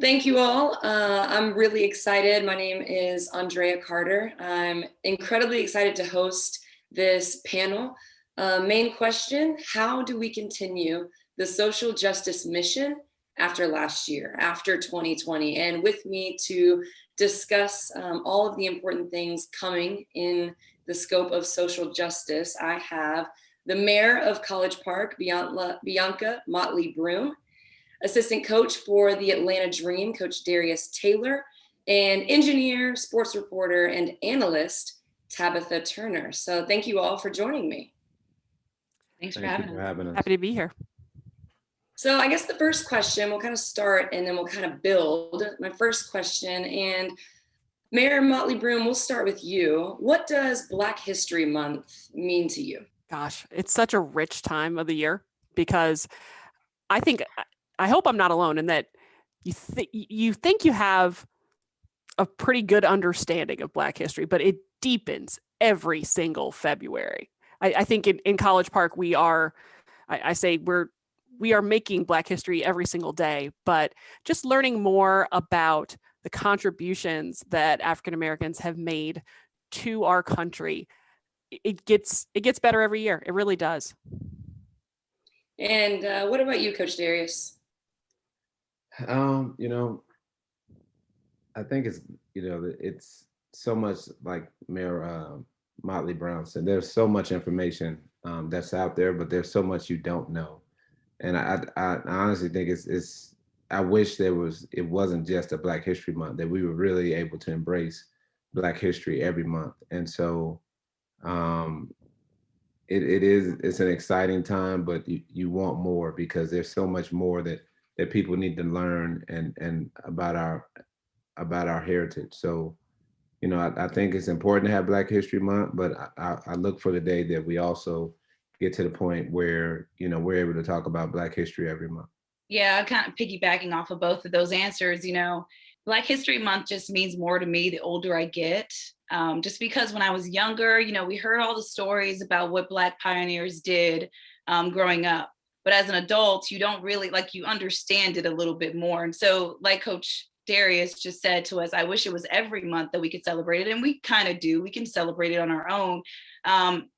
Thank you all. I'm really excited. My name is Andraya Carter. I'm incredibly excited to host this panel. Main question, how do we continue the social justice mission after last year, after 2020? And with me to discuss all of the important things coming in the scope of social justice, I have the mayor of College Park, Bianca Motley Broom, assistant coach for the Atlanta Dream, Coach Darius Taylor, and engineer, sports reporter, and analyst, Tabitha Turner. So thank you all for joining me. Thanks for having us. Happy to be here. So I guess the first question, we'll kind of start and then we'll kind of build. My first question, and Mayor Motley Broom, we'll start with you. What does Black History Month mean to you? Gosh, it's such a rich time of the year because I hope I'm not alone in that you think you have a pretty good understanding of Black history, but it deepens every single February. I think in College Park, we are making Black history every single day, but just learning more about the contributions that African Americans have made to our country, it gets better every year. It really does. And what about you, Coach Darius? I think it's so much like Mayor Motley Brown said. There's so much information that's out there, but there's so much you don't know. And I honestly think it's. I wish it wasn't just a Black History Month, that we were really able to embrace Black history every month. And so it's an exciting time, but you want more because there's so much more that people need to learn and about our heritage. So, I think it's important to have Black History Month, but I look for the day that we also get to the point where, we're able to talk about Black history every month. Yeah, I'm kind of piggybacking off of both of those answers. Black History Month just means more to me the older I get. Just because when I was younger, we heard all the stories about what Black pioneers did growing up. But as an adult, you don't really, you understand it a little bit more. And so like Coach Darius just said to us, I wish it was every month that we could celebrate it. And we kind of do. We can celebrate it on our own.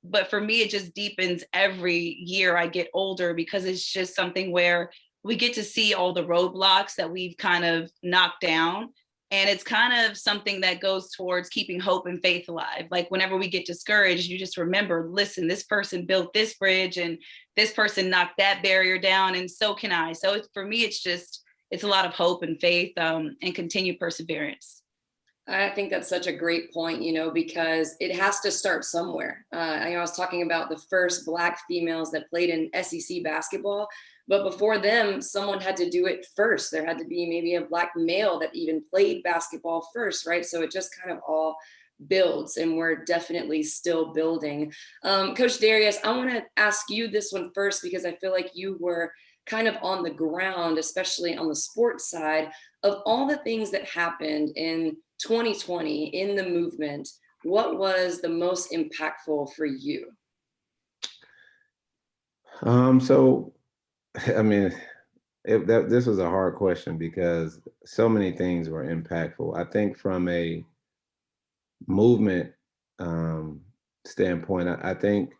But for me, it just deepens every year I get older because it's just something where we get to see all the roadblocks that we've kind of knocked down. And it's kind of something that goes towards keeping hope and faith alive. Like whenever we get discouraged, you just remember, listen, this person built this bridge and this person knocked that barrier down, and so can I. So for me, it's a lot of hope and faith and continued perseverance. I think that's such a great point, because it has to start somewhere. I was talking about the first Black females that played in SEC basketball, but before them, someone had to do it first. There had to be maybe a Black male that even played basketball first, right? So it just kind of all builds, and we're definitely still building. Coach Darius, I want to ask you this one first because I feel like you were kind of on the ground, especially on the sports side, of all the things that happened in 2020 in the movement. What was the most impactful for you? This was a hard question because so many things were impactful. I think from a movement standpoint, I think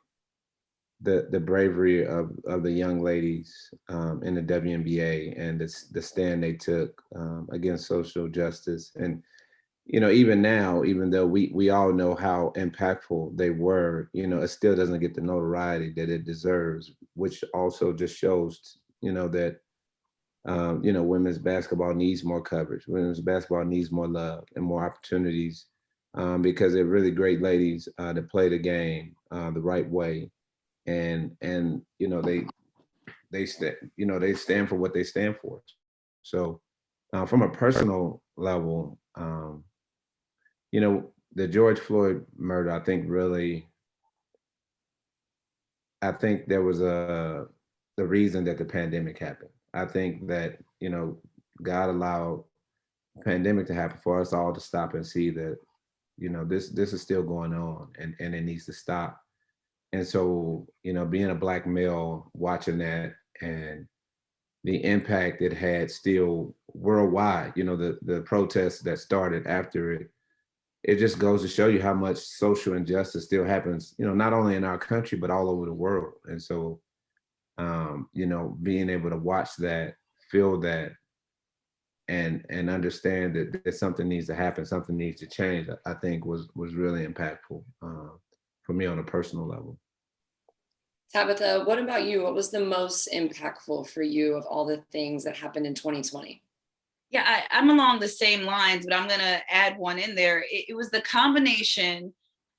the bravery of the young ladies in the WNBA and the stand they took against social justice. And, even now, even though we all know how impactful they were, it still doesn't get the notoriety that it deserves, which also just shows, that, women's basketball needs more coverage. Women's basketball needs more love and more opportunities because they're really great ladies that play the game the right way. And they stand for what they stand for. So from a personal level, the George Floyd murder, I think there was the reason that the pandemic happened. I think that, God allowed the pandemic to happen for us all to stop and see that, this is still going on and it needs to stop. And so, being a Black male watching that and, the impact it had still worldwide, the protests that started after it. It just goes to show you how much social injustice still happens, not only in our country, but all over the world. And so, being able to watch that, feel that, and understand that something needs to happen, something needs to change, I think was really impactful for me on a personal level. Tabitha, what about you? What was the most impactful for you of all the things that happened in 2020? Yeah, I'm along the same lines, but I'm going to add one in there. It was the combination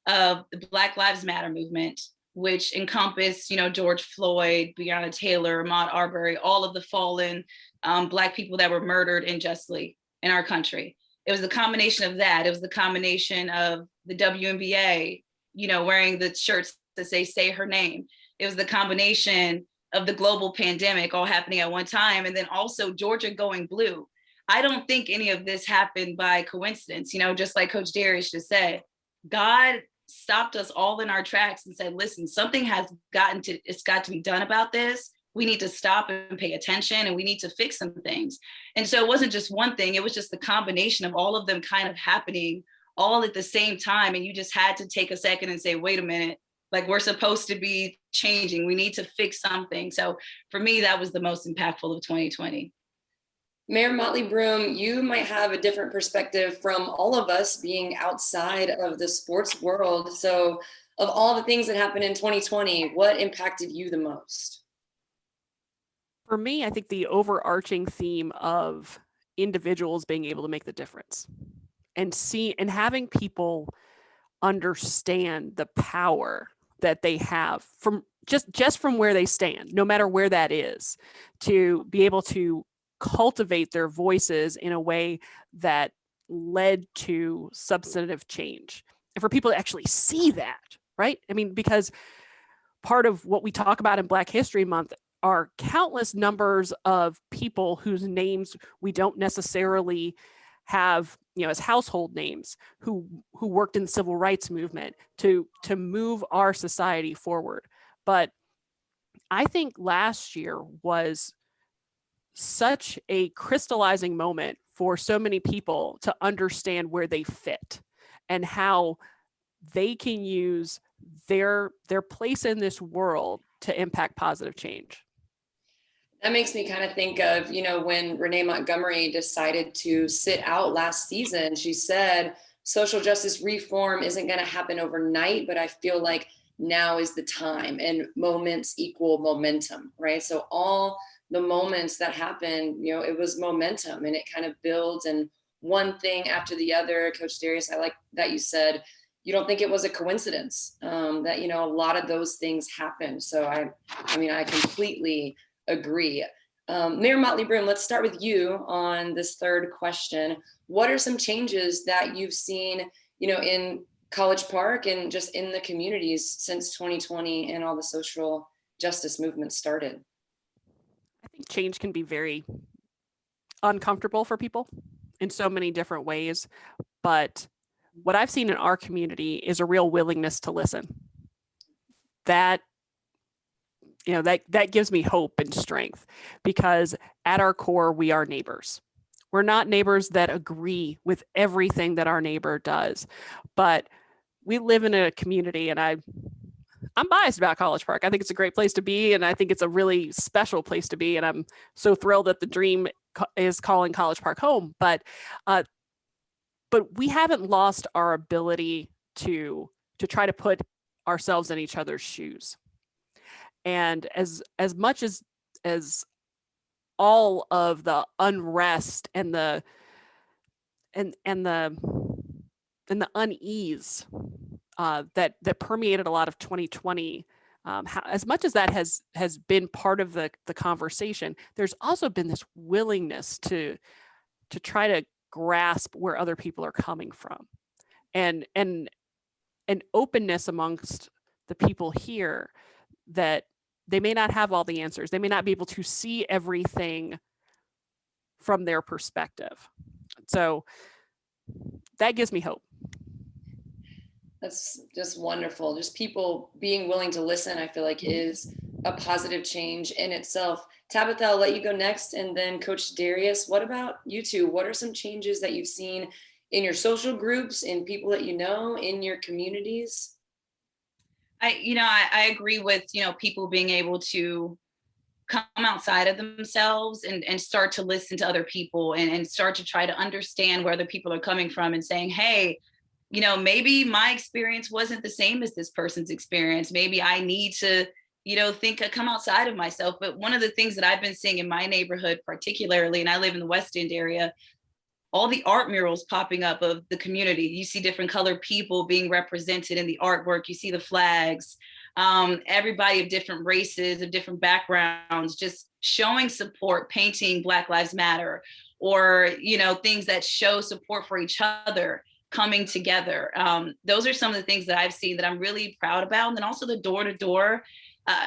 of the Black Lives Matter movement, which encompassed, George Floyd, Breonna Taylor, Ahmaud Arbery, all of the fallen Black people that were murdered unjustly in our country. It was the combination of that. It was the combination of the WNBA, wearing the shirts that say her name. It was the combination of the global pandemic all happening at one time. And then also Georgia going blue. I don't think any of this happened by coincidence, just like Coach Darius just said. God stopped us all in our tracks and said, listen, something it's got to be done about this. We need to stop and pay attention, and we need to fix some things. And so it wasn't just one thing, it was just the combination of all of them kind of happening all at the same time. And you just had to take a second and say, wait a minute, like, we're supposed to be changing. We need to fix something. So for me, that was the most impactful of 2020. Mayor Motley Broom, you might have a different perspective from all of us being outside of the sports world. So of all the things that happened in 2020, what impacted you the most? For me, I think the overarching theme of individuals being able to make the difference and having people understand the power that they have from just from where they stand, no matter where that is, to be able to cultivate their voices in a way that led to substantive change. And for people to actually see that, right? I mean, because part of what we talk about in Black History Month are countless numbers of people whose names we don't necessarily have, as household names, who worked in the civil rights movement to move our society forward. But I think last year was such a crystallizing moment for so many people to understand where they fit and how they can use their place in this world to impact positive change. That makes me kind of think of, when Renee Montgomery decided to sit out last season, she said, social justice reform isn't going to happen overnight, but I feel like now is the time, and moments equal momentum, right? So all the moments that happened, it was momentum, and it kind of builds, and one thing after the other. Coach Darius, I like that you said you don't think it was a coincidence, that, a lot of those things happened. So I completely agree. Mayor Motley Broom, let's start with you on this third question. What are some changes that you've seen, in College Park and just in the communities since 2020 and all the social justice movements started? I think change can be very uncomfortable for people in so many different ways. But what I've seen in our community is a real willingness to listen. That gives me hope and strength, because at our core, we are neighbors. We're not neighbors that agree with everything that our neighbor does, but we live in a community, and I'm biased about College Park. I think it's a great place to be, and I think it's a really special place to be, and I'm so thrilled that the dream is calling College Park home. But we haven't lost our ability to try to put ourselves in each other's shoes. And as much as all of the unrest and the unease that permeated a lot of 2020, as much as that has been part of the conversation, there's also been this willingness to try to grasp where other people are coming from, and an openness amongst the people here that they may not have all the answers. They may not be able to see everything from their perspective. So that gives me hope. That's just wonderful. Just people being willing to listen, I feel like, is a positive change in itself. Tabitha, I'll let you go next, and then Coach Darius, what about you two? What are some changes that you've seen in your social groups, in people that you know, in your communities? I agree with, people being able to come outside of themselves and start to listen to other people and start to try to understand where other people are coming from and saying, hey, maybe my experience wasn't the same as this person's experience. Maybe I need to, come outside of myself. But one of the things that I've been seeing in my neighborhood, particularly, and I live in the West End area, all the art murals popping up of the community. You see different colored people being represented in the artwork. You see the flags, everybody of different races, of different backgrounds, just showing support, painting Black Lives Matter, or, things that show support for each other, coming together. Those are some of the things that I've seen that I'm really proud about. And then also the door-to-door.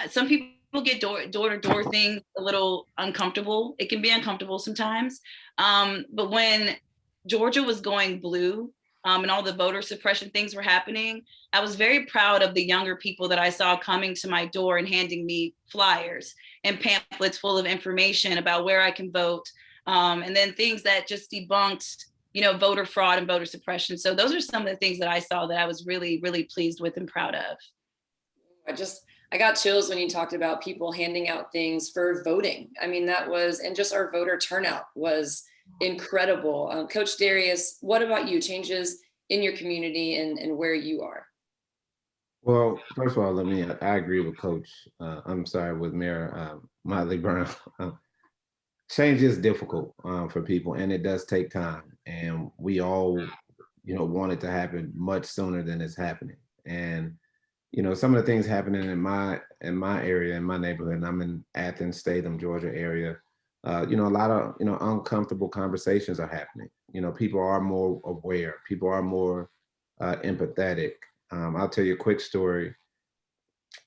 Some people get door-to-door things a little uncomfortable. It can be uncomfortable sometimes. But when Georgia was going blue, and all the voter suppression things were happening, I was very proud of the younger people that I saw coming to my door and handing me flyers and pamphlets full of information about where I can vote, and then things that just debunked, voter fraud and voter suppression. So those are some of the things that I saw that I was really, really pleased with and proud of. I got chills when you talked about people handing out things for voting. I mean, and just our voter turnout was incredible. Coach Darius, what about you? Changes in your community and where you are? Well, first of all, I agree with Coach, with Mayor Motley Brown. Change is difficult for people, and it does take time. And we all, want it to happen much sooner than it's happening. And some of the things happening in my area, in my neighborhood, and I'm in Athens, Statham, Georgia area. A lot of uncomfortable conversations are happening. People are more aware. People are more empathetic. I'll tell you a quick story.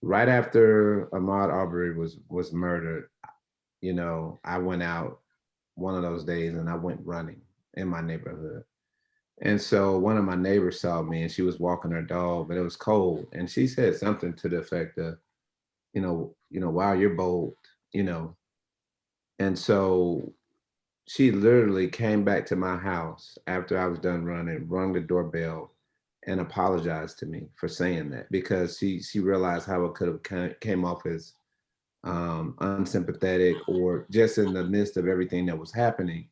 Right after Ahmaud Arbery was murdered, I went out one of those days and I went running in my neighborhood. And so one of my neighbors saw me and she was walking her dog, but it was cold. And she said something to the effect of, wow, you're bold, And so she literally came back to my house after I was done running, rung the doorbell, and apologized to me for saying that, because she realized how it could have came off as unsympathetic, or just in the midst of everything that was happening.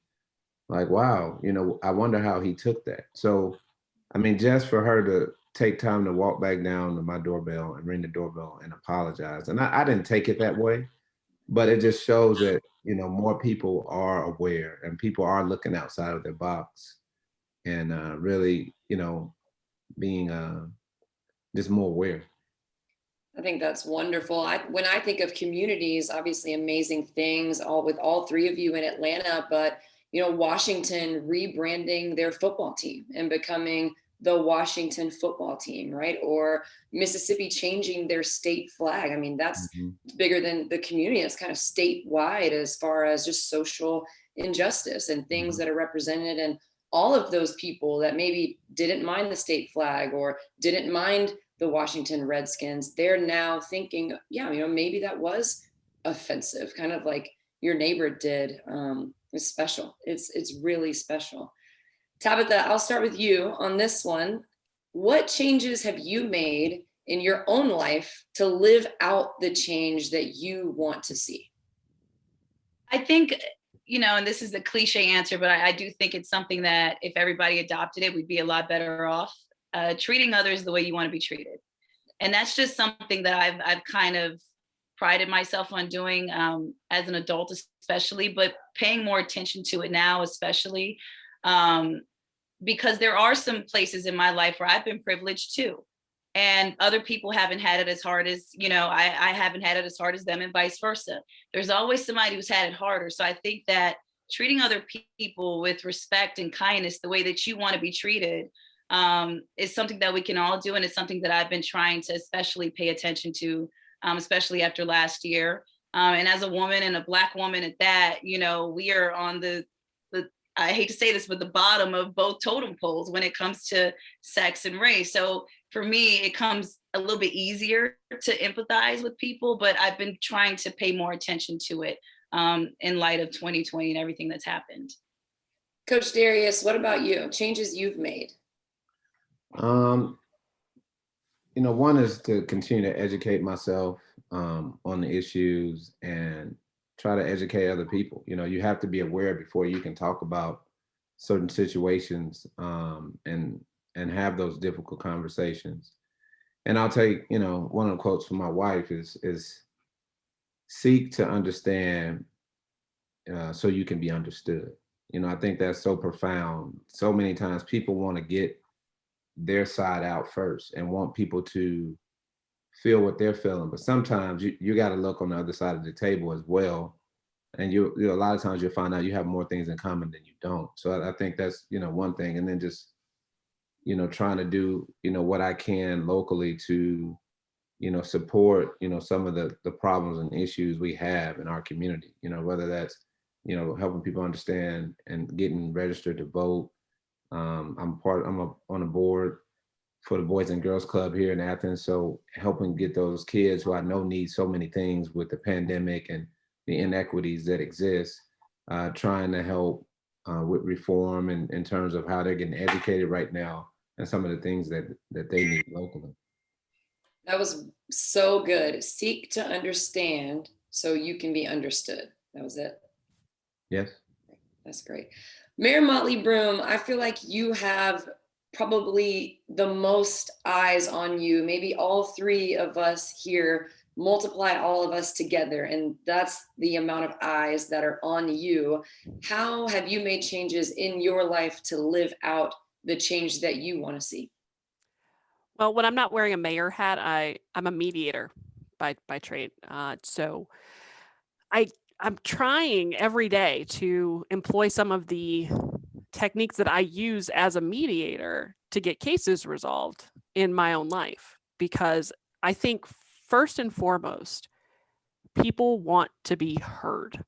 Like, wow, I wonder how he took that. So, just for her to take time to walk back down to my doorbell and ring the doorbell and apologize. And I didn't take it that way, but it just shows that, more people are aware and people are looking outside of their box and really, being just more aware. I think that's wonderful. When I think of communities, obviously amazing things with all three of you in Atlanta, but Washington rebranding their football team and becoming the Washington football team, right? Or Mississippi changing their state flag. I mean, that's bigger than the community. It's kind of statewide as far as just social injustice and things that are represented. And all of those people that maybe didn't mind the state flag or didn't mind the Washington Redskins, they're now thinking, yeah, maybe that was offensive, kind of like your neighbor did. It's special. It's really special. Tabitha, I'll start with you on this one. What changes have you made in your own life to live out the change that you want to see? I think, and this is a cliche answer, but I do think it's something that if everybody adopted it, we'd be a lot better off. Treating others the way you want to be treated. And that's just something that I've kind of prided myself on doing as an adult, especially, but paying more attention to it now, especially because there are some places in my life where I've been privileged too. And other people haven't had it as hard as, I haven't had it as hard as them, and vice versa. There's always somebody who's had it harder. So I think that treating other people with respect and kindness, the way that you want to be treated, is something that we can all do. And it's something that I've been trying to especially pay attention to, especially after last year. And as a woman, and a Black woman at that, we are on I hate to say this, but the bottom of both totem poles when it comes to sex and race. So for me, it comes a little bit easier to empathize with people, but I've been trying to pay more attention to it in light of 2020 and everything that's happened. Coach Darius, what about you? Changes you've made? One is to continue to educate myself on the issues and try to educate other people. You have to be aware before you can talk about certain situations and have those difficult conversations. And I'll take, one of the quotes from my wife is seek to understand so you can be understood. I think that's so profound. So many times people want to get their side out first and want people to feel what they're feeling. But sometimes you got to look on the other side of the table as well. And you a lot of times you'll find out you have more things in common than you don't. So I think that's, one thing. And then just, trying to do, what I can locally to, support, some of the problems and issues we have in our community, whether that's, helping people understand and getting registered to vote. I'm on a board for the Boys and Girls Club here in Athens. So helping get those kids who I know need so many things with the pandemic and the inequities that exist, trying to help with reform in terms of how they're getting educated right now and some of the things that they need locally. That was so good. Seek to understand so you can be understood. That was it. Yes. That's great. Mayor Motley Broom, I feel like you have probably the most eyes on you. Maybe all three of us here, multiply all of us together, and that's the amount of eyes that are on you. How have you made changes in your life to live out the change that you want to see? Well, when I'm not wearing a mayor hat, I'm a mediator by trade. So I'm trying every day to employ some of the techniques that I use as a mediator to get cases resolved in my own life, because I think first and foremost, people want to be heard,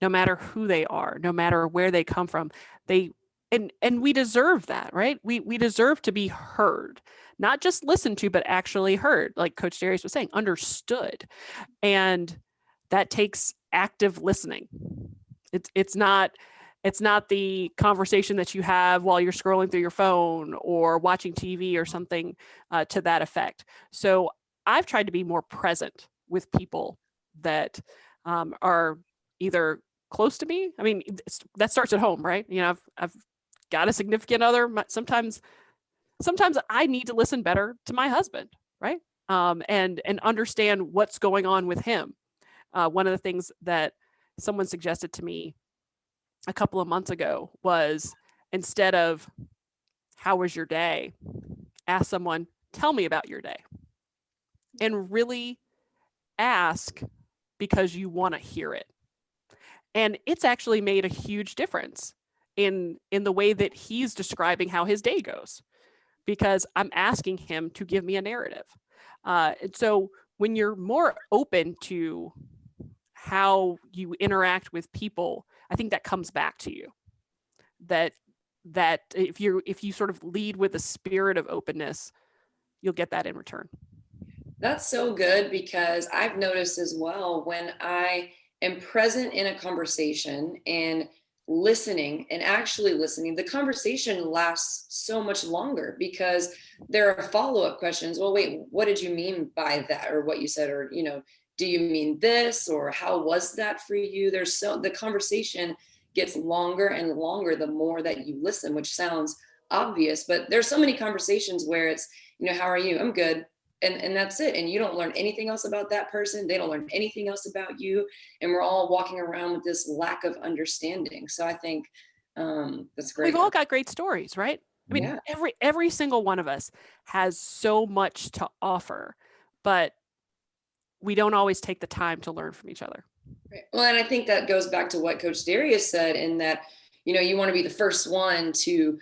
no matter who they are, no matter where they come from. And we deserve that, right? We deserve to be heard, not just listened to, but actually heard, like Coach Darius was saying, understood. And that takes active listening. It's not the conversation that you have while you're scrolling through your phone or watching TV or something to that effect. So I've tried to be more present with people that are either close to me. I mean, that starts at home, right? I've got a significant other. Sometimes I need to listen better to my husband, right? And understand what's going on with him. One of the things that someone suggested to me a couple of months ago was, instead of "How was your day?" ask someone, "Tell me about your day." And really ask because you want to hear it. And it's actually made a huge difference in the way that he's describing how his day goes, because I'm asking him to give me a narrative. And so when you're more open to how you interact with people, I think that comes back to you. That if you sort of lead with a spirit of openness, you'll get that in return. That's so good, because I've noticed as well, when I am present in a conversation and listening and actually listening, the conversation lasts so much longer, because there are follow-up questions. Well, wait, what did you mean by that? Or what you said, or, do you mean this? Or how was that for you? The conversation gets longer and longer the more that you listen, which sounds obvious, but there's so many conversations where it's, how are you? I'm good. And that's it. And you don't learn anything else about that person. They don't learn anything else about you. And we're all walking around with this lack of understanding. So I think that's great. We've all got great stories, right? I mean, every single one of us has so much to offer, but we don't always take the time to learn from each other. Right. Well, and I think that goes back to what Coach Darius said, in that, you want to be the first one to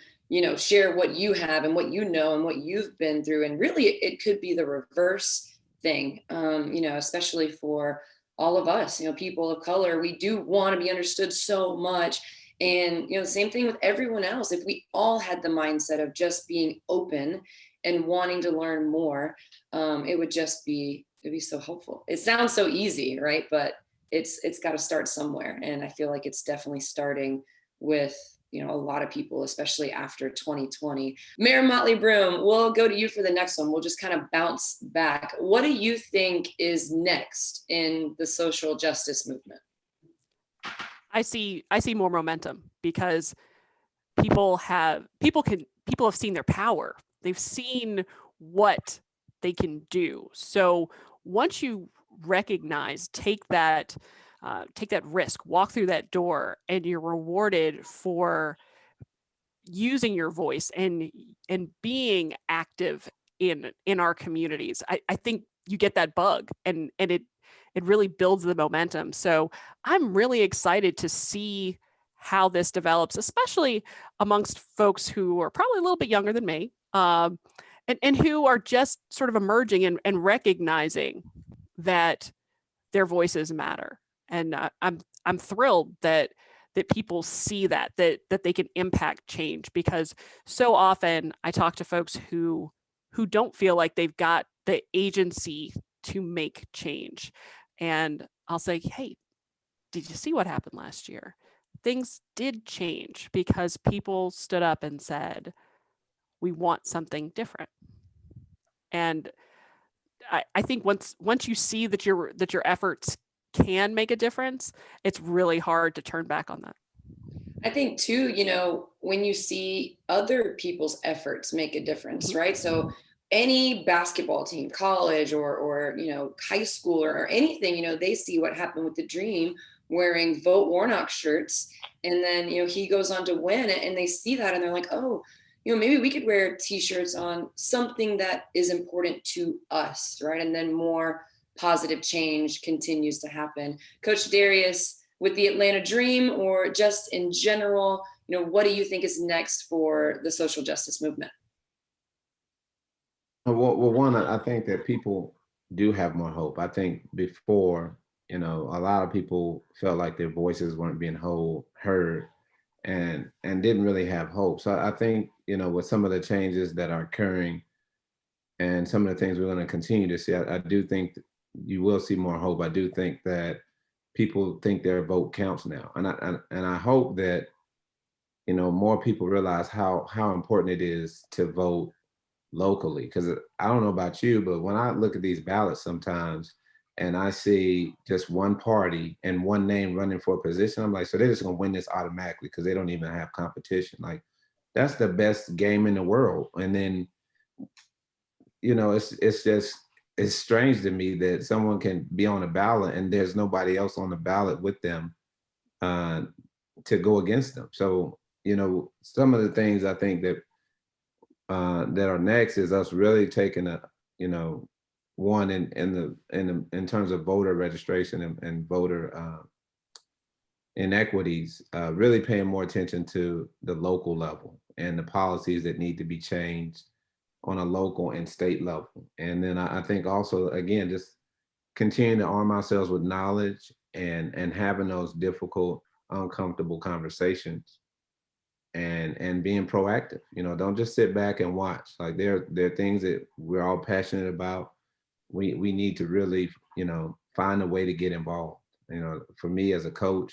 share what you have and what you know and what you've been through. And really, it could be the reverse thing, especially for all of us, people of color. We do want to be understood so much. And, you know, same thing with everyone else. If we all had the mindset of just being open and wanting to learn more, it'd be so helpful. It sounds so easy, right? But it's got to start somewhere. And I feel like it's definitely starting with, you know, a lot of people, especially after 2020. Mayor Motley Broom, we'll go to you for the next one. We'll just kind of bounce back. What do you think is next in the social justice movement? I see more momentum because people have seen their power. They've seen what they can do. So once you recognize, take that risk, walk through that door, and you're rewarded for using your voice and being active in our communities. I think you get that bug, and it really builds the momentum. So I'm really excited to see how this develops, especially amongst folks who are probably a little bit younger than me, and who are just sort of emerging and recognizing that their voices matter. And I'm thrilled that people see that they can impact change, because so often I talk to folks who don't feel like they've got the agency to make change. And I'll say, hey, did you see what happened last year? Things did change because people stood up and said, we want something different. And I think once you see that your efforts can make a difference, it's really hard to turn back on that. I think too, you know, when you see other people's efforts make a difference, right? So any basketball team, college or you know, high school or anything, you know, they see what happened with the Dream wearing Vote Warnock shirts, and then, you know, he goes on to win it, and they see that and they're like, oh, you know, maybe we could wear t-shirts on something that is important to us, right? And then more positive change continues to happen. Coach Darius, with the Atlanta Dream or just in general, you know, what do you think is next for the social justice movement? Well, one, I think that people do have more hope. I think before, you know, a lot of people felt like their voices weren't being heard and didn't really have hope. So I think, you know, with some of the changes that are occurring and some of the things we're going to continue to see, I do think you will see more hope. I do think that people think their vote counts now. And I hope that, you know, more people realize how important it is to vote locally. Because I don't know about you, but when I look at these ballots sometimes and I see just one party and one name running for a position, I'm like, so they're just gonna win this automatically because they don't even have competition. Like, that's the best game in the world. And then, you know, it's strange to me that someone can be on a ballot and there's nobody else on the ballot with them to go against them. So, you know, some of the things I think that are next is us really taking a, you know, one in terms of voter registration and voter inequities, really paying more attention to the local level and the policies that need to be changed on a local and state level. And then I think also, again, just continue to arm ourselves with knowledge and having those difficult, uncomfortable conversations and being proactive. You know, don't just sit back and watch. Like, there are things that we're all passionate about. We need to really, you know, find a way to get involved. You know, for me as a coach,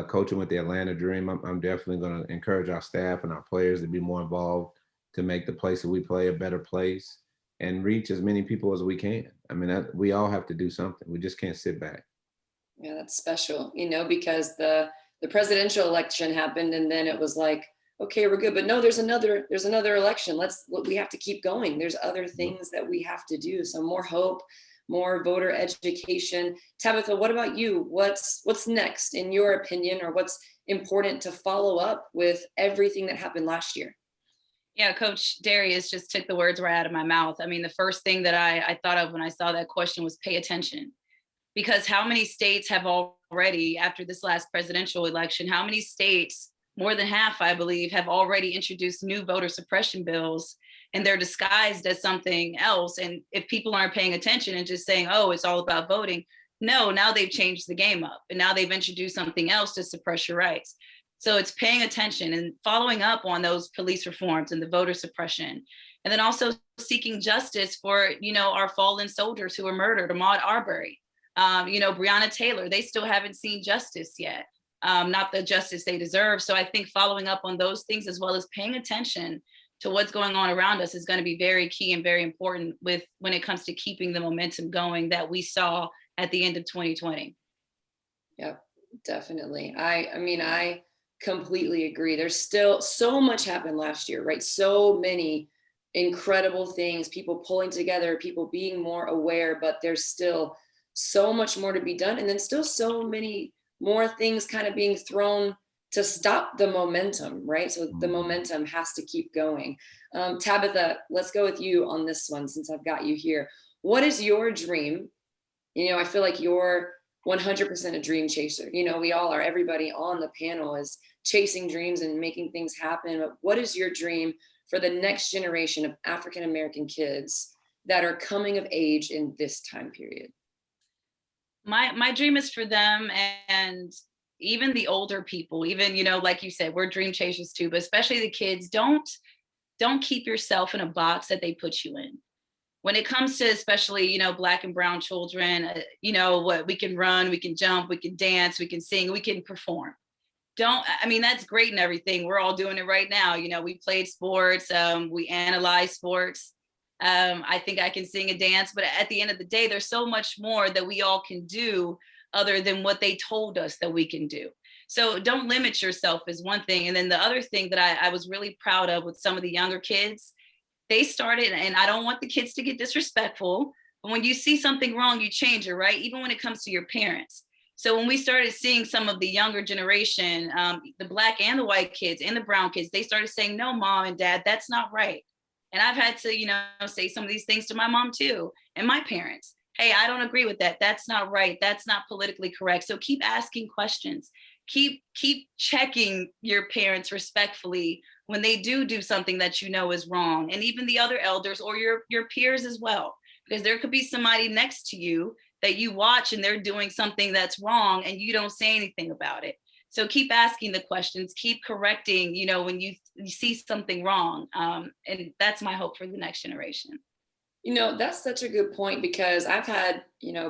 coaching with the Atlanta Dream, I'm definitely going to encourage our staff and our players to be more involved, to make the place that we play a better place and reach as many people as we can. I mean, we all have to do something. We just can't sit back. Yeah, that's special, you know, because the presidential election happened and then it was like, okay, we're good. But no, there's another election. We have to keep going. There's other things that we have to do. So more hope, more voter education. Tabitha, what about you? What's next in your opinion, or what's important to follow up with everything that happened last year? Yeah, Coach Darius just took the words right out of my mouth. I mean, the first thing that I thought of when I saw that question was pay attention. Because how many states have already, after this last presidential election, how many states, more than half, I believe, have already introduced new voter suppression bills, and they're disguised as something else. And if people aren't paying attention and just saying, oh, it's all about voting, no, now they've changed the game up and now they've introduced something else to suppress your rights. So it's paying attention and following up on those police reforms and the voter suppression. And then also seeking justice for, our fallen soldiers who were murdered, Ahmaud Arbery, Breonna Taylor. They still haven't seen justice yet, not the justice they deserve. So I think following up on those things, as well as paying attention to what's going on around us, is going to be very key and very important when it comes to keeping the momentum going that we saw at the end of 2020. Yep, definitely. I completely agree. There's still so much happened last year, right? So many incredible things, people pulling together, people being more aware, but there's still so much more to be done. And then still so many more things kind of being thrown to stop the momentum, right? So the momentum has to keep going. Tabitha, let's go with you on this one since I've got you here. What is your dream? I feel like you're 100% a dream chaser. We all are. Everybody on the panel is chasing dreams and making things happen. But what is your dream for the next generation of African-American kids that are coming of age in this time period? My dream is for them, and even the older people, even, like you said, we're dream chasers too, but especially the kids, don't keep yourself in a box that they put you in. When it comes to especially, Black and brown children, what we can run, we can jump, we can dance, we can sing, we can perform. That's great and everything. We're all doing it right now. We played sports, we analyze sports. I think I can sing and dance, but at the end of the day, there's so much more that we all can do other than what they told us that we can do. So don't limit yourself is one thing. And then the other thing that I was really proud of with some of the younger kids, they started, and I don't want the kids to get disrespectful, but when you see something wrong, you change it, right? Even when it comes to your parents. So when we started seeing some of the younger generation, the Black and the white kids and the brown kids, they started saying, no, mom and dad, that's not right. And I've had to, say some of these things to my mom too, and my parents. Hey, I don't agree with that. That's not right. That's not politically correct. So keep asking questions. Keep checking your parents respectfully when they do something that is wrong, and even the other elders or your peers as well, because there could be somebody next to you that you watch and they're doing something that's wrong and you don't say anything about it. So keep asking the questions, keep correcting, when you see something wrong, and that's my hope for the next generation. That's such a good point, because I've had,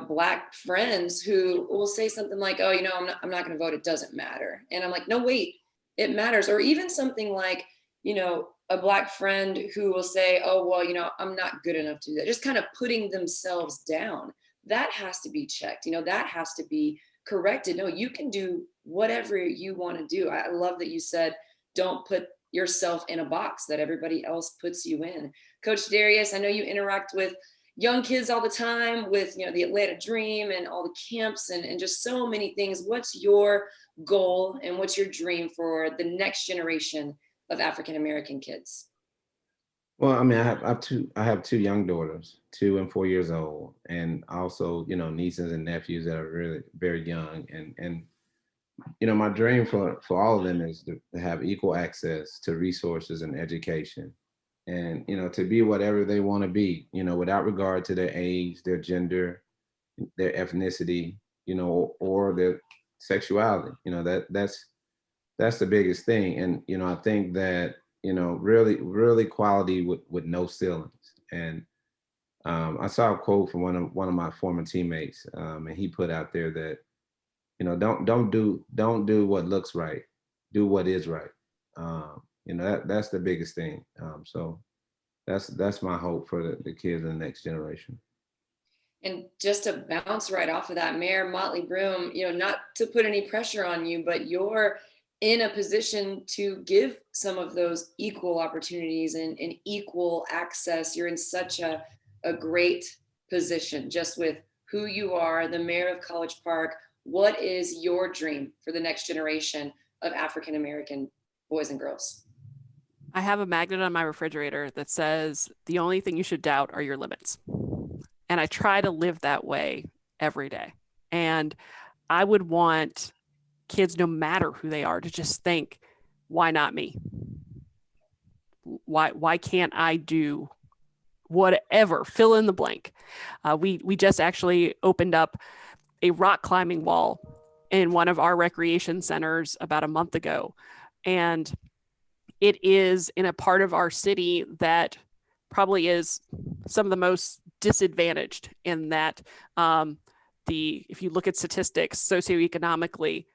Black friends who will say something like, oh, I'm not going to vote. It doesn't matter. And I'm like, no, wait, it matters. Or even something like, a Black friend who will say, oh, well, I'm not good enough to do that. Just kind of putting themselves down. That has to be checked. That has to be corrected. No, you can do whatever you want to do. I love that you said, don't put yourself in a box that everybody else puts you in. Coach Darius, I know you interact with young kids all the time with, the Atlanta Dream and all the camps and just so many things. What's your goal and what's your dream for the next generation of African-American kids? Well, I have two young daughters, 2 and 4 years old, and also, nieces and nephews that are really very young. And my dream for all of them is to have equal access to resources and education, and, to be whatever they want to be, without regard to their age, their gender, their ethnicity, or their sexuality. That's the biggest thing. And, I think that, really, really quality with no ceilings. And I saw a quote from one of my former teammates, and he put out there that, don't do what looks right, do what is right. That's the biggest thing. So that's my hope for the kids in the next generation. And just to bounce right off of that, Mayor Motley Broom, not to put any pressure on you, but you're in a position to give some of those equal opportunities and equal access. You're in such a great position just with who you are, the mayor of College Park. What is your dream for the next generation of African-American boys and girls? I have a magnet on my refrigerator that says, the only thing you should doubt are your limits. And I try to live that way every day. And I would want kids, no matter who they are, to just think, why not me? Why can't I do whatever? Fill in the blank. We just actually opened up a rock climbing wall in one of our recreation centers about a month ago. And it is in a part of our city that probably is some of the most disadvantaged in that if you look at statistics socioeconomically,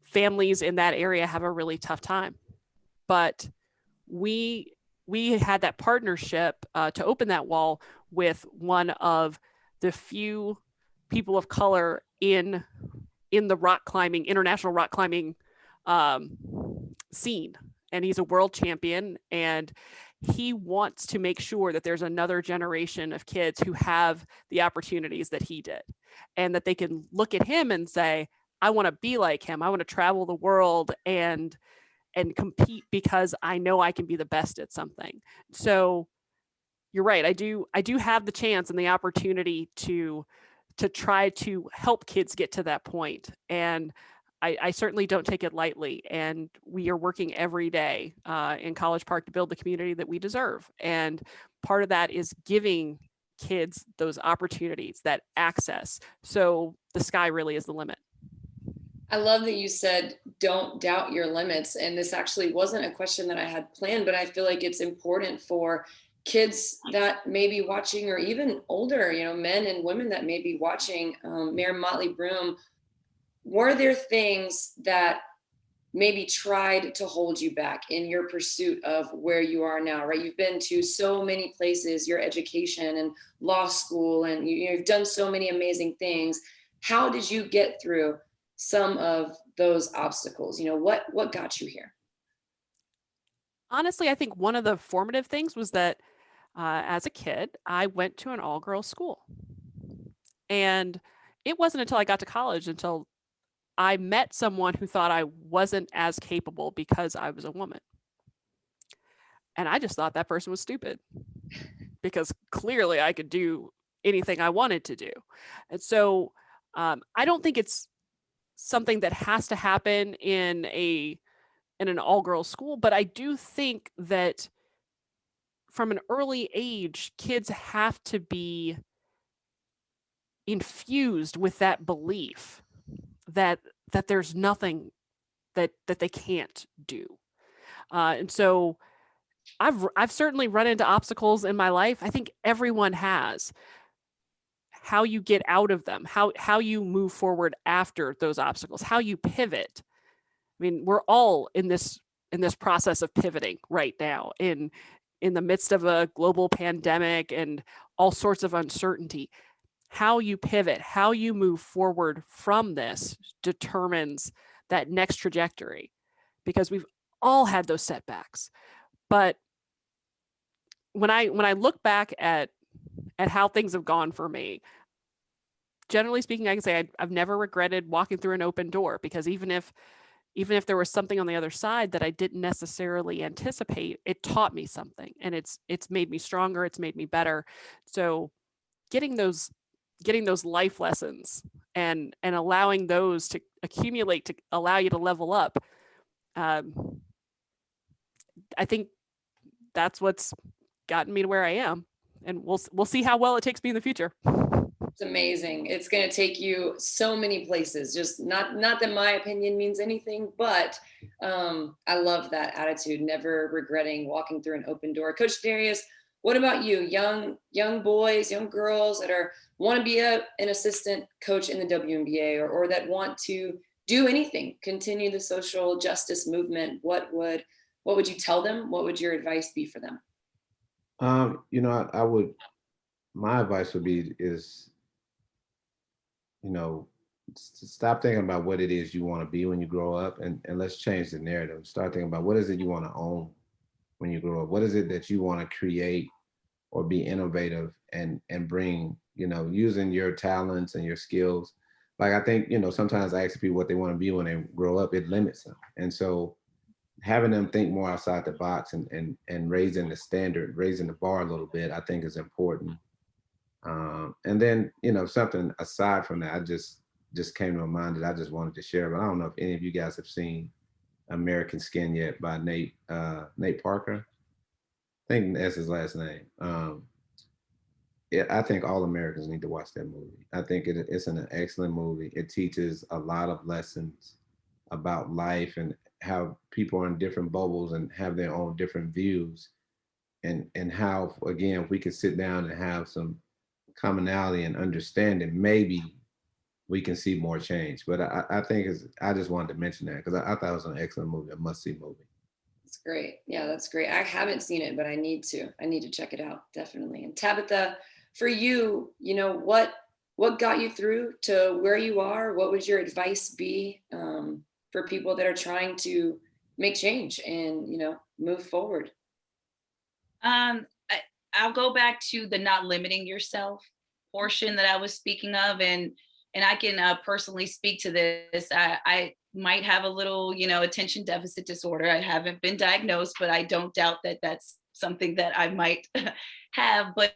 families in that area have a really tough time. But we had that partnership to open that wall with one of the few people of color in the international rock climbing scene. And he's a world champion, and he wants to make sure that there's another generation of kids who have the opportunities that he did, and that they can look at him and say, I want to be like him. I want to travel the world and compete because I know I can be the best at something. So you're right. I do have the chance and the opportunity to try to help kids get to that point. And I certainly don't take it lightly. And we are working every day in College Park to build the community that we deserve. And part of that is giving kids those opportunities, that access. So the sky really is the limit. I love that you said, don't doubt your limits. And this actually wasn't a question that I had planned, but I feel like it's important for kids that may be watching, or even older, men and women that may be watching. Mayor Motley Broom, were there things that maybe tried to hold you back in your pursuit of where you are now, right? You've been to so many places, your education and law school, and you've done so many amazing things. How did you get through some of those obstacles? What got you here? Honestly, I think one of the formative things was that as a kid, I went to an all-girls school. And it wasn't until I got to college until I met someone who thought I wasn't as capable because I was a woman. And I just thought that person was stupid because clearly I could do anything I wanted to do. And so I don't think it's something that has to happen in an all-girls school, but I do think that from an early age, kids have to be infused with that belief that there's nothing that they can't do. And so I've certainly run into obstacles in my life. I think everyone has. How you get out of them, how you move forward after those obstacles, how you pivot. I mean, we're all in this process of pivoting right now in the midst of a global pandemic and all sorts of uncertainty. How you pivot, how you move forward from this determines that next trajectory, because we've all had those setbacks. But when I look back at how things have gone for me, generally speaking, I can say I've never regretted walking through an open door, because even if there was something on the other side that I didn't necessarily anticipate, it taught me something, and it's made me stronger. It's made me better. So getting those life lessons and allowing those to accumulate to allow you to level up, I think that's what's gotten me to where I am, and we'll see how well it takes me in the future. It's amazing. It's going to take you so many places. Just not that my opinion means anything, but I love that attitude, never regretting walking through an open door. Coach Darius, what about you? Young boys, young girls that want to be an assistant coach in the WNBA, or that want to do anything, continue the social justice movement. What would you tell them? What would your advice be for them? I would. My advice would be stop thinking about what it is you want to be when you grow up, and let's change the narrative. Start thinking about what is it you want to own when you grow up. What is it that you want to create or be innovative and bring, using your talents and your skills. Like, I think, sometimes I ask people what they want to be when they grow up, it limits them. And so having them think more outside the box and raising the standard, raising the bar a little bit, I think is important. And then, something aside from that, I just came to my mind that I just wanted to share, but I don't know if any of you guys have seen American Skin yet by Nate Parker. I think that's his last name. I think all Americans need to watch that movie. I think it's an excellent movie. It teaches a lot of lessons about life and how people are in different bubbles and have their own different views, and how, again, if we could sit down and have some commonality and understanding, maybe we can see more change. But I think I just wanted to mention that because I thought it was an excellent movie, a must-see movie. That's great. Yeah, that's great. I haven't seen it, but I need to. I need to check it out, definitely. And Tabitha, for you, what got you through to where you are? What would your advice be for people that are trying to make change and move forward? I'll go back to the not limiting yourself portion that I was speaking of, and I can personally speak to this. I might have a little, attention deficit disorder. I haven't been diagnosed, but I don't doubt that that's something that I might have. But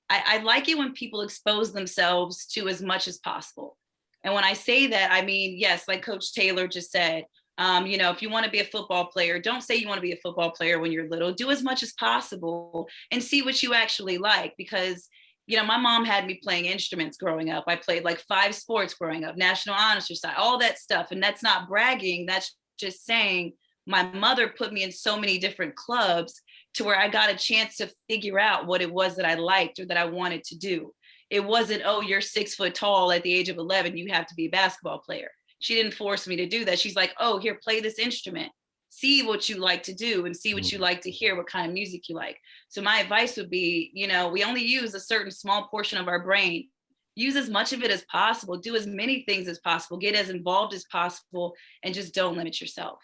I like it when people expose themselves to as much as possible. And when I say that, I mean, yes, like Coach Taylor just said, if you want to be a football player, don't say you want to be a football player when you're little. Do as much as possible and see what you actually like. Because, my mom had me playing instruments growing up. I played like 5 sports growing up, National Honor Society, all that stuff. And that's not bragging. That's just saying my mother put me in so many different clubs to where I got a chance to figure out what it was that I liked or that I wanted to do. It wasn't, oh, you're 6 foot tall at the age of 11, you have to be a basketball player. She didn't force me to do that. She's like, oh, here, play this instrument. See what you like to do and see what you like to hear, what kind of music you like. So my advice would be, we only use a certain small portion of our brain. Use as much of it as possible. Do as many things as possible. Get as involved as possible, and just don't limit yourself.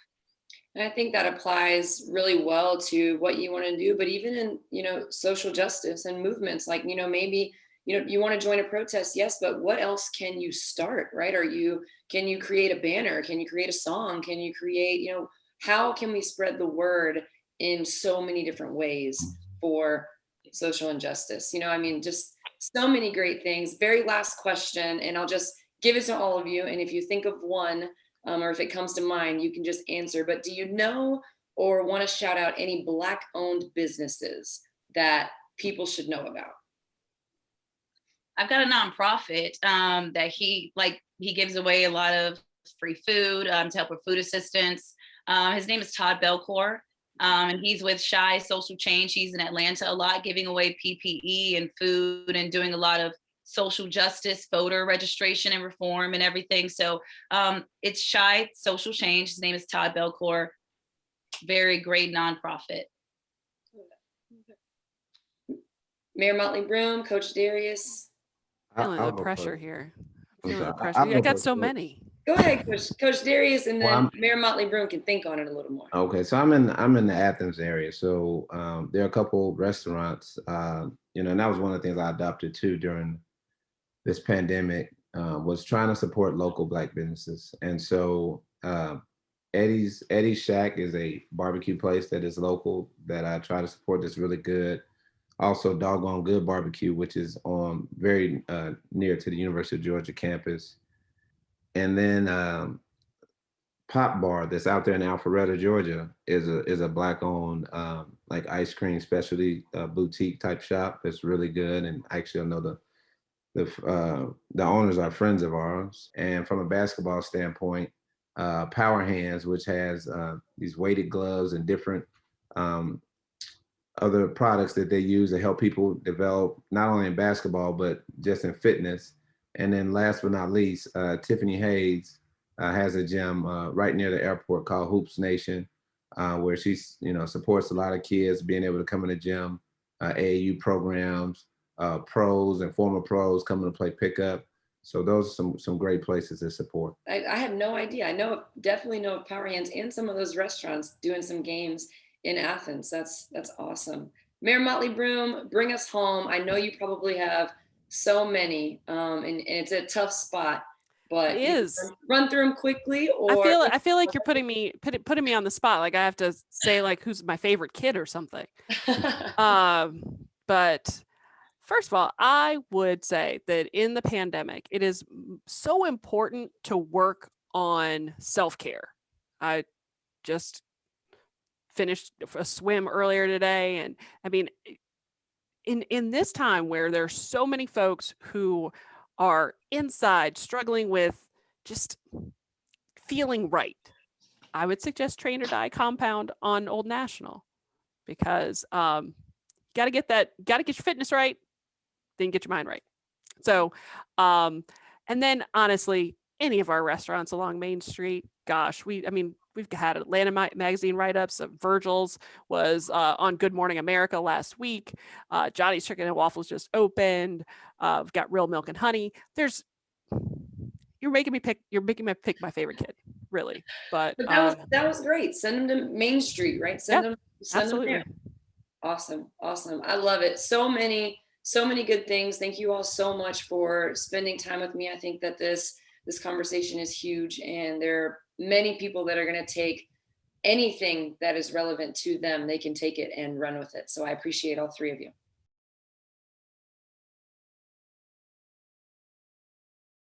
And I think that applies really well to what you want to do, but even in, social justice and movements, like, maybe, you want to join a protest, yes, but what else can you start, right? Can you create a banner? Can you create a song? Can you create, how can we spread the word in so many different ways for social injustice? Just so many great things. Very last question, and I'll just give it to all of you. And if you think of one, or if it comes to mind, you can just answer. But do you know or want to shout out any Black-owned businesses that people should know about? I've got a nonprofit that he gives away a lot of free food to help with food assistance. His name is Todd Belcourt, and he's with Shy Social Change. He's in Atlanta a lot, giving away PPE and food and doing a lot of social justice, voter registration and reform and everything. So it's Shy Social Change. His name is Todd Belcourt. Very great nonprofit. Mayor Motley Broom, Coach Darius. Feeling the pressure here. Feeling the pressure. I I got so many. Go ahead, Coach Darius, and then Well, Mayor Motley Broom can think on it a little more. Okay, so I'm in the Athens area, so there are a couple restaurants, and that was one of the things I adopted too during this pandemic, was trying to support local Black businesses. And so Eddie's Shack is a barbecue place that is local that I try to support, that's really good. Also Doggone Good Barbecue, which is on very near to the University of Georgia campus. And then Pop Bar that's out there in Alpharetta, Georgia, is a Black-owned like ice cream specialty boutique type shop that's really good. And actually, I know the owners are friends of ours. And from a basketball standpoint, Power Hands, which has these weighted gloves and different other products that they use to help people develop, not only in basketball, but just in fitness. And then last but not least, Tiffany Hayes has a gym right near the airport called Hoops Nation, where she supports a lot of kids being able to come in the gym, AAU programs, pros and former pros coming to play pickup. So those are some great places to support. I had no idea. I definitely know of Power Hands and some of those restaurants doing some games in Athens. That's awesome. Mayor Motley Broom, bring us home. I know you probably have so many, and it's a tough spot, but It is. Run through them quickly. Or I feel like you're putting me on the spot. Like I have to say like who's my favorite kid or something. But first of all, I would say that in the pandemic, it is so important to work on self-care. I just finished a swim earlier today, and I mean, in this time where there's so many folks who are inside struggling with just feeling right, I would suggest Train or Die Compound on Old National, because gotta get your fitness right, then get your mind right. So and then honestly, any of our restaurants along Main Street, gosh, we've had Atlanta magazine write-ups of Virgil's was on Good Morning America last week. Johnny's Chicken and Waffles just opened. We've got Real Milk and Honey. You're making me pick my favorite kid, really. But that was great. Send them to Main Street, right? Send them absolutely. there. Awesome. I love it. So many good things. Thank you all so much for spending time with me. I think that this conversation is huge, and there are many people that are going to take anything that is relevant to them. They can take it and run with it. So I appreciate all three of you.